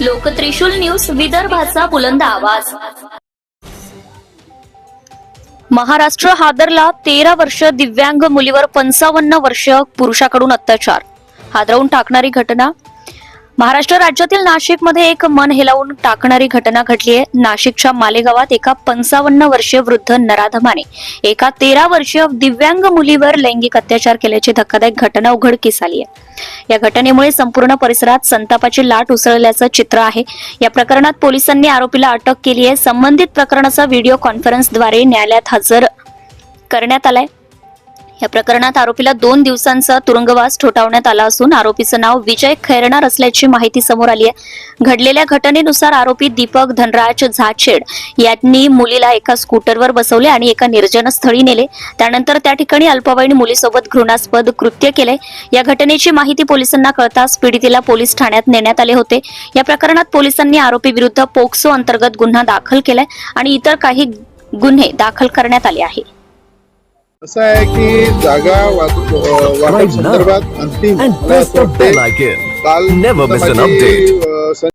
लोकत्रिशूल news, विदर्भाचा बुलंद आवाज। महाराष्ट्र हादरला, 13 वर्ष दिव्यांग मुलीवर 55 वर्ष पुरुषाकडून अत्याचार, हादरवून टाकणारी घटना। महाराष्ट्र राज्यातील नाशिकमध्ये एक मन हेलावून टाकणारी घटना घडली आहे। नाशिकच्या मालेगावात एका 55 वर्षीय वृद्ध नराधमाने एका 13 वर्षीय दिव्यांग मुलीवर लैंगिक अत्याचार केल्याची धक्कादायक घटना उघडकीस आली आहे। या घटनेमुळे संपूर्ण परिसरात संतापाची लाट उसळल्याचं चित्र आहे। या प्रकरणात पोलिसांनी आरोपीला अटक केली आहे। संबंधित प्रकरणाचा व्हिडिओ कॉन्फरन्सद्वारे न्यायालयात हजर करण्यात आलाय। या प्रकरणात आरोपीला 2 दिवसांचा तुरुंगवास ठोठावण्यात आला असून आरोपीचं नाव विजय खैरनार असल्याची माहिती समोर आली आहे। घडलेल्या घटनेनुसार आरोपी दीपक धनराज झाचेड यांनी मुलीला एका स्कूटरवर बसवले आणि एका निर्जन स्थळी नेले। त्यानंतर त्या ठिकाणी अल्पवयीन मुलीसोबत घृणास्पद कृत्य केले। या घटनेची माहिती पोलिसांना कळताच पीडितेला पोलीस ठाण्यात नेण्यात आले होते। या प्रकरणात पोलिसांनी आरोपी विरुद्ध पोक्सो अंतर्गत गुन्हा दाखल केलाय आणि इतर काही गुन्हे दाखल करण्यात आले आहे। असं आहे की जागा वाटप संदर्भात अंतिम and press the bell icon. काल Never miss an update.